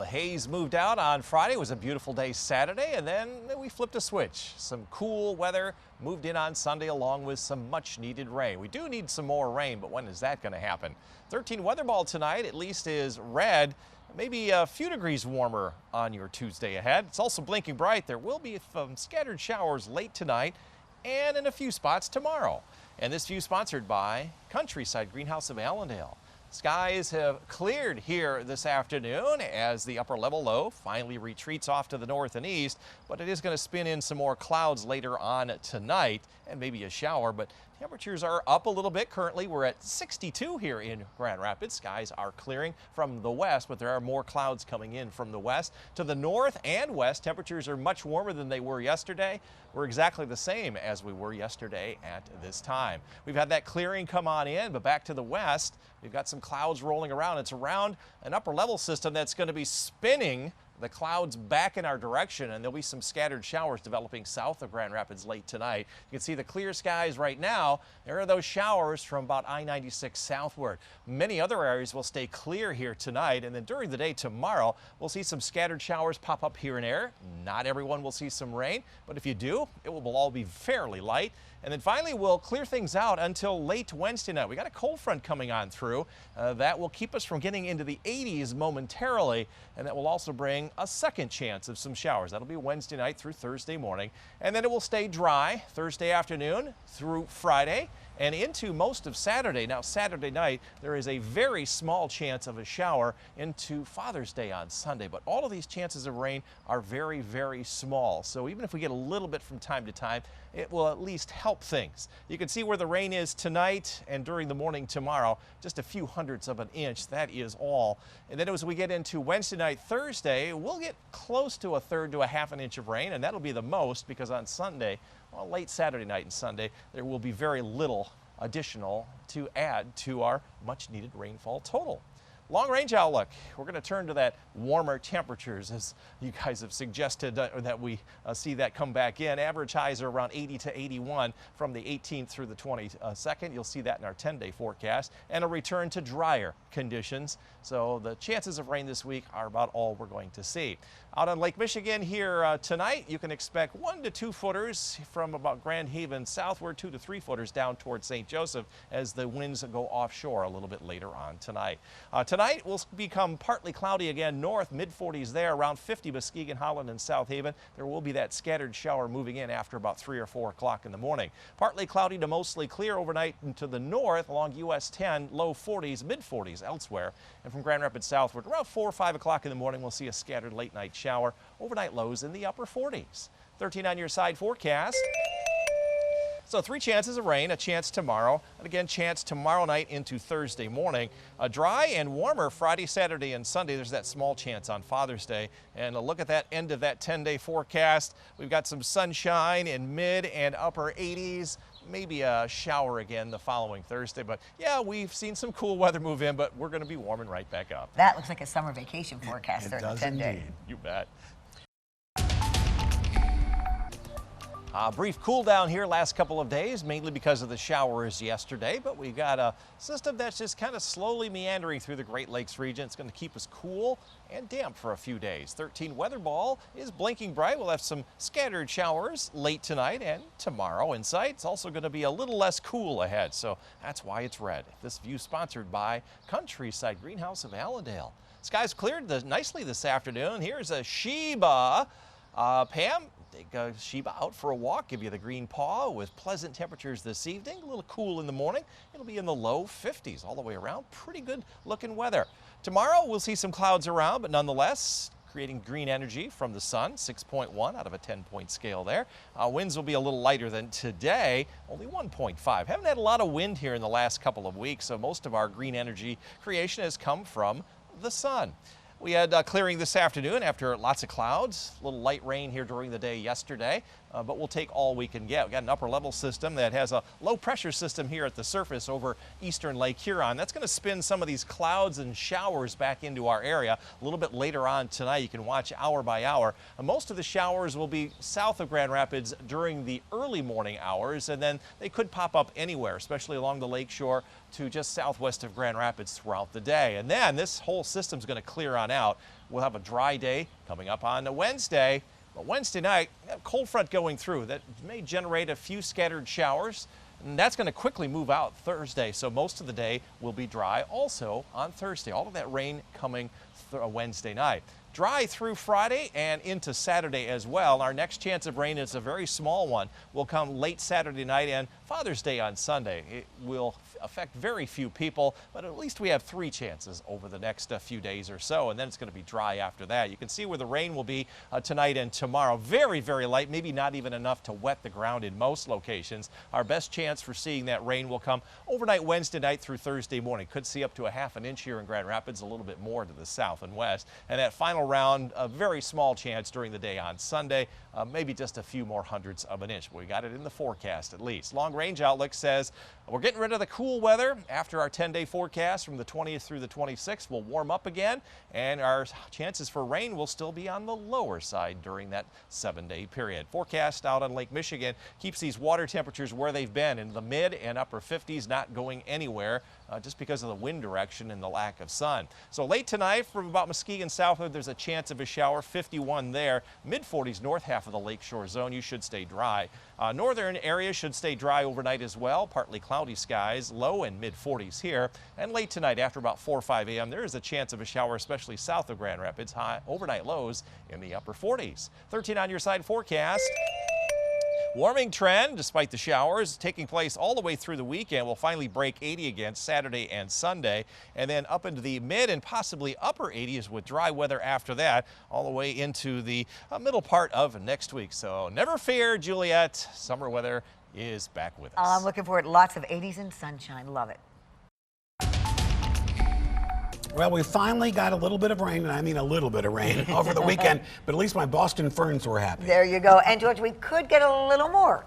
haze moved out on Friday. It was a beautiful day Saturday, and then we flipped a switch. Some cool weather moved in on Sunday along with some much needed rain. We do need some more rain, but when is that going to happen? 13 weather ball tonight at least is red. Maybe a few degrees warmer on your Tuesday ahead. It's also blinking bright. There will be some scattered showers late tonight and in a few spots tomorrow. And this view sponsored by Countryside Greenhouse of Allendale. Skies have cleared here this afternoon as the upper level low finally retreats off to the north and east, but it is going to spin in some more clouds later on tonight and maybe a shower, but temperatures are up a little bit. Currently, we're at 62 here in Grand Rapids. Skies are clearing from the west, but there are more clouds coming in from the west. To the north and west, temperatures are much warmer than they were yesterday. We're exactly the same as we were yesterday at this time. We've had that clearing come on in, but back to the west, we've got some clouds rolling around. It's around an upper level system that's going to be spinning the clouds back in our direction, and there'll be some scattered showers developing south of Grand Rapids late tonight. You can see the clear skies right now. There are those showers from about I-96 southward. Many other areas will stay clear here tonight, and then during the day tomorrow, we'll see some scattered showers pop up here and there. Not everyone will see some rain, but if you do, it will all be fairly light. And then finally, we'll clear things out until late Wednesday night. We got a cold front coming on through. That will keep us from getting into the 80s momentarily, and that will also bring a second chance of some showers. That'll be Wednesday night through Thursday morning, and then it will stay dry Thursday afternoon through Friday and into most of Saturday. Now, Saturday night, there is a very small chance of a shower into Father's Day on Sunday, but all of these chances of rain are very, very small. So even if we get a little bit from time to time, it will at least help things. You can see where the rain is tonight and during the morning tomorrow, just a few hundredths of an inch. That is all. And then as we get into Wednesday night, Thursday, we'll get close to a third to a half an inch of rain, and that'll be the most because on Sunday, well, late Saturday night and Sunday, there will be very little additional to add to our much needed rainfall total. Long range outlook, we're going to turn to that warmer temperatures as you guys have suggested that we see that come back in. Average highs are around 80 to 81 from the 18th through the 22nd. You'll see that in our 10-day forecast, and a return to drier conditions. So the chances of rain this week are about all we're going to see. Out on Lake Michigan here tonight, you can expect 1 to 2 footers from about Grand Haven southward, 2 to 3 footers down towards St. Joseph as the winds go offshore a little bit later on tonight. Tonight will become partly cloudy again north, mid-40s there, around 50 Muskegon, Holland, and South Haven. There will be that scattered shower moving in after about 3 or 4 o'clock in the morning. Partly cloudy to mostly clear overnight into the north along US 10, low 40s, mid-40s elsewhere. And from Grand Rapids southward, around 4 or 5 o'clock in the morning, we'll see a scattered late night shower. Overnight lows in the upper 40s. 13 on your side forecast. So 3 chances of rain, a chance tomorrow, and again, chance tomorrow night into Thursday morning. Dry and warmer Friday, Saturday, and Sunday. There's that small chance on Father's Day. And a look at that end of that 10-day forecast. We've got some sunshine in mid and upper 80s. Maybe a shower again the following Thursday. But yeah, we've seen some cool weather move in, but we're going to be warming right back up. That looks like a summer vacation forecast during the 10-day. You bet. A brief cool down here last couple of days, mainly because of the showers yesterday, but we've got a system that's just kind of slowly meandering through the Great Lakes region. It's going to keep us cool and damp for a few days. 13 weather ball is blinking bright. We'll have some scattered showers late tonight and tomorrow in sight. It's also going to be a little less cool ahead, so that's why it's red. This view sponsored by Countryside Greenhouse of Allendale. Skies cleared nicely this afternoon. Here's a Sheba. Pam, take Sheba out for a walk, give you the green paw with pleasant temperatures this evening. A little cool in the morning. It'll be in the low 50s all the way around. Pretty good looking weather. Tomorrow we'll see some clouds around, but nonetheless creating green energy from the sun, 6.1 out of a 10-point scale there. Winds will be a little lighter than today, only 1.5. Haven't had a lot of wind here in the last couple of weeks, so most of our green energy creation has come from the sun. We had clearing this afternoon after lots of clouds, a little light rain here during the day yesterday, but we'll take all we can get. We've got an upper level system that has a low pressure system here at the surface over eastern Lake Huron. That's going to spin some of these clouds and showers back into our area. A little bit later on tonight, you can watch hour by hour. Most of the showers will be south of Grand Rapids during the early morning hours, and then they could pop up anywhere, especially along the lake shore to just southwest of Grand Rapids throughout the day. And then this whole system is going to clear on on out. We'll have a dry day coming up on Wednesday. But Wednesday night, a cold front going through that may generate a few scattered showers. And that's going to quickly move out Thursday, so most of the day will be dry also on Thursday. All of that rain coming Wednesday night. Dry through Friday and into Saturday as well. Our next chance of rain is a very small one. Will come late Saturday night and Father's Day on Sunday. It will affect very few people, but at least we have 3 chances over the next few days or so, and then it's going to be dry after that. You can see where the rain will be tonight and tomorrow. Very, very light, maybe not even enough to wet the ground in most locations. Our best chance for seeing that rain will come overnight Wednesday night through Thursday morning. Could see up to a ½ inch here in Grand Rapids, a little bit more to the south and west. And that final round, a very small chance during the day on Sunday, maybe just a few more hundredths of an inch. But we got it in the forecast at least. Long range outlook says we're getting rid of the cool weather after our 10-day forecast from the 20th through the 26th. We'll warm up again, and our chances for rain will still be on the lower side during that 7-day period. Forecast out on Lake Michigan keeps these water temperatures where they've been in the mid and upper 50s, not going anywhere just because of the wind direction and the lack of sun. So late tonight from about Muskegon southward, there's a chance of a shower, 51 there. Mid-40s north half of the lakeshore zone. You should stay dry. Northern areas should stay dry overnight as well. Partly cloudy skies, low and mid-40s here. And late tonight after about 4 or 5 a.m. there is a chance of a shower, especially south of Grand Rapids. High overnight lows in the upper 40s. 13 on your side forecast. Warming trend, despite the showers, taking place all the way through the weekend. We'll finally break 80 again Saturday and Sunday, and then up into the mid and possibly upper 80s with dry weather after that, all the way into the middle part of next week. So never fear, Juliet. Summer weather is back with us. I'm looking forward to lots of 80s and sunshine. Love it. Well, we finally got a little bit of rain, and I mean a little bit of rain over the weekend, but at least my Boston Ferns were happy. There you go. And George, we could get a little more.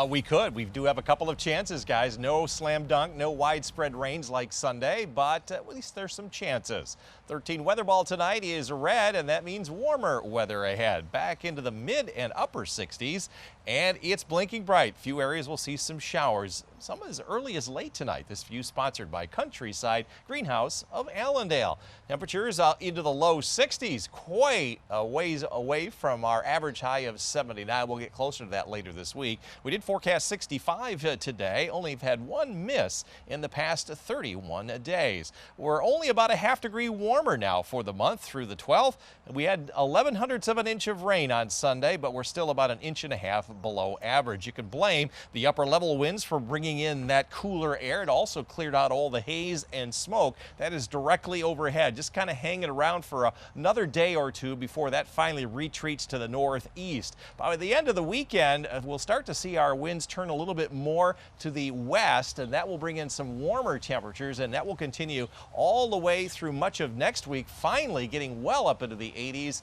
We could. We do have a couple of chances, guys. No slam dunk, no widespread rains like Sunday, but at least there's some chances. 13 weather ball tonight is red, and that means warmer weather ahead. Back into the mid and upper 60s, and it's blinking bright. Few areas will see some showers, some as early as late tonight. This view sponsored by Countryside Greenhouse of Allendale. Temperatures into the low 60s, quite a ways away from our average high of 79. We'll get closer to that later this week. We did forecast 65 today, only have had one miss in the past 31 days. We're only about a ½ degree warmer now for the month through the 12th. We had 0.11 of an inch of rain on Sunday, but we're still about 1.5 inches below average. You can blame the upper level winds for bringing in that cooler air. It also cleared out all the haze and smoke that is directly overhead, just kind of hanging around for another day or two before that finally retreats to the northeast. By the end of the weekend, we'll start to see our winds turn a little bit more to the west, and that will bring in some warmer temperatures, and that will continue all the way through much of next week, finally getting well up into the 80s.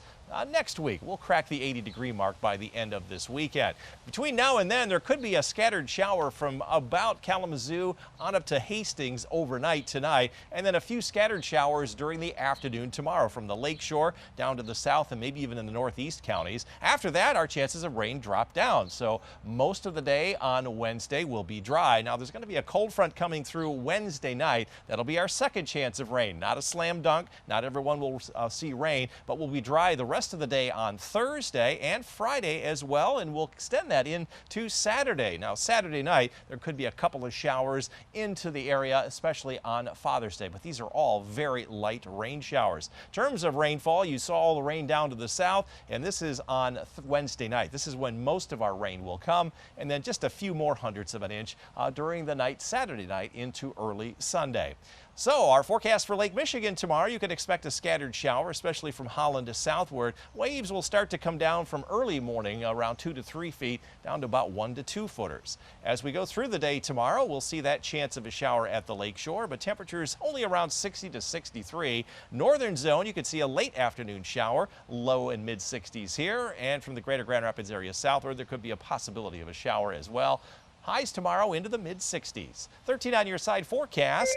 Next week, we'll crack the 80-degree mark by the end of this weekend. Between now and then, there could be a scattered shower from about Kalamazoo on up to Hastings overnight tonight, and then a few scattered showers during the afternoon tomorrow from the lakeshore down to the south and maybe even in the northeast counties. After that, our chances of rain drop down, so most of the day on Wednesday will be dry. Now, there's going to be a cold front coming through Wednesday night. That'll be our second chance of rain. Not a slam dunk. Not everyone will see rain, but we'll be dry the rest of the day on Thursday and Friday as well, and we'll extend that into Saturday. Now, Saturday night, there could be a couple of showers into the area, especially on Father's Day, but these are all very light rain showers. In terms of rainfall, you saw all the rain down to the south, and this is on Wednesday night. This is when most of our rain will come, and then just a few more hundredths of an inch during the night, Saturday night into early Sunday. So our forecast for Lake Michigan tomorrow, you can expect a scattered shower, especially from Holland to southward. Waves will start to come down from early morning around 2 to 3 feet down to about 1 to 2 footers. As we go through the day tomorrow, we'll see that chance of a shower at the lakeshore, but temperatures only around 60 to 63. Northern zone, you could see a late afternoon shower, low and mid 60s here, and from the greater Grand Rapids area southward, there could be a possibility of a shower as well. Highs tomorrow into the mid 60s. 13 on your side forecast.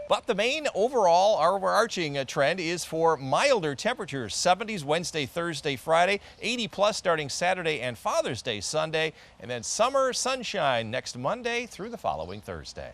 But the main overall overarching trend is for milder temperatures. 70s Wednesday, Thursday, Friday, 80 plus starting Saturday and Father's Day Sunday, and then summer sunshine next Monday through the following Thursday.